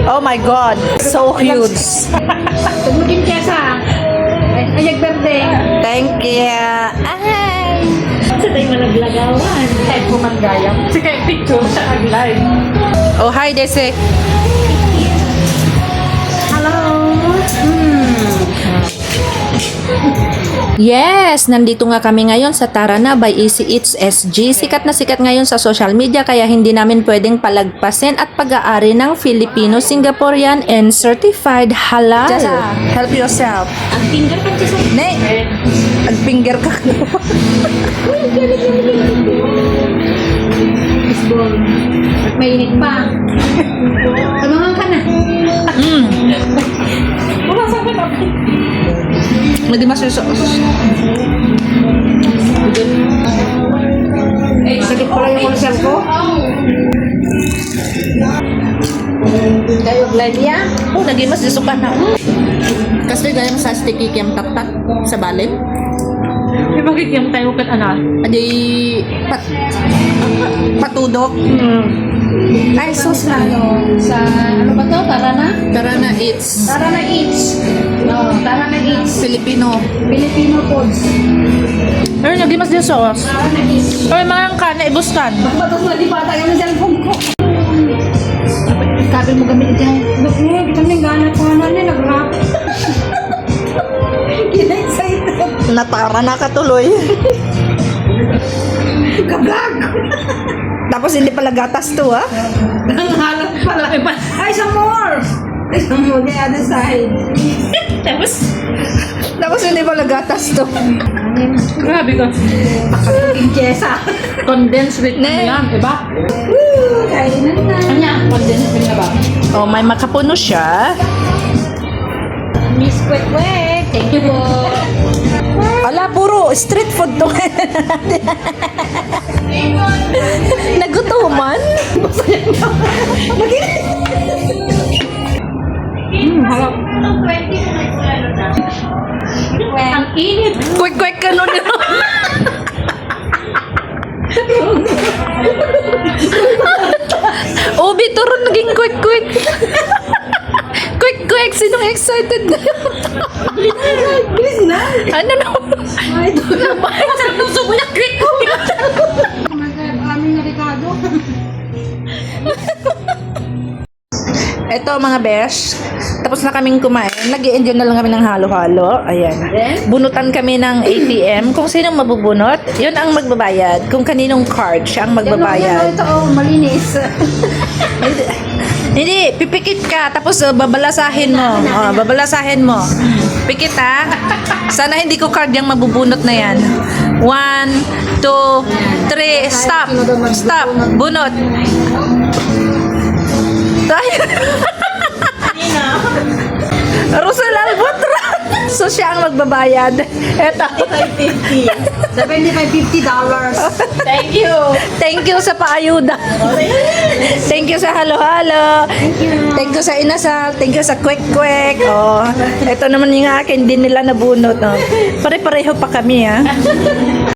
Oh my God, so huge. Tumutin siya sa ayag berde. Thank you. Ay. Sa tayo malaglagawan. Kahit pumanggayam. Sa kaya picture sa aglay. Oh, hi, Desi. Hello. Yes, nandito nga kami ngayon sa Tarana by Easy Eats SG. Sikat na sikat ngayon sa social media kaya hindi namin pwedeng palagpasin at pag-aari ng Filipino, Singaporean, and certified halal. Just help yourself. Ang finger kan siya sa... Ne, ag-finger ka. Baseball. Mainit pa. Tamangan ka na. Wala sa ka na. Hindi masusos. Sakit pala yung ulcer ko. Kayo Glendia? Oh, naging mas disukan na. Kasi gaya sa sticky kiyang taktak sa balim. May bakit yung tayo kat anak? Adi patudok. Ay, sus na. Sa ano ba to? Tarana? Tarana Eats. Tarana Eats. No, Tarana Eats. Filipino. Filipino foods. Pero naging mas disusos. Tarana Eats. Oy, mga kana ibuskan. Batos na di bata yung cellphone ko. Kabel mo gamit dyan. Kita mo yung gana ko na niya, nag-rap. Kina-excited. Natara na katuloy. Ka-vlog. Tapos hindi pala gatas to, ha? Ang halat pala. Ay, some more! Ay, some more. The other side. Tapos hindi pala gatas to. Grabe ka. Pakatuking kesa. Condensed with Ne. yan, diba? Woo! Kainan na. Anya, condensed with na ba? Oh, may makapuno siya. Miss Kwek-Kwek. Thank you po. Ala, puro street food to. Nagutuman? Harap. Ang init. Quick ka nun. Ubi, turon naging quick. Quick, sinong excited na? Bilis na. Ano na? Ay, doon. Sa puso mo niya, quick. Aming Ricardo. Eto mga besh, tapos na kaming kumain. Nag-i-enjoy na lang kami ng halo-halo. Ayan. Bunutan kami ng ATM. Kung sinong mabubunot, yun ang magbabayad. Kung kaninong card, siya ang magbabayad. Ito, oh, malinis. Hindi, pipikit ka, tapos babalasahin mo. Oh, babalasahin mo. Pikit ha. Sana hindi ko card yung mabubunot na yan. 1, 2, 3, stop. Stop. Bunot. Rosel Albutra. So siya ang magbabayad. Eto. $75.50. Thank you. Thank you sa paayuda. Thank you sa halo-halo. Thank you sa inasal. Thank you sa quick. Oh, ito naman yung akin, din nila nabunot. Oh. Pare-pareho pa kami, ha.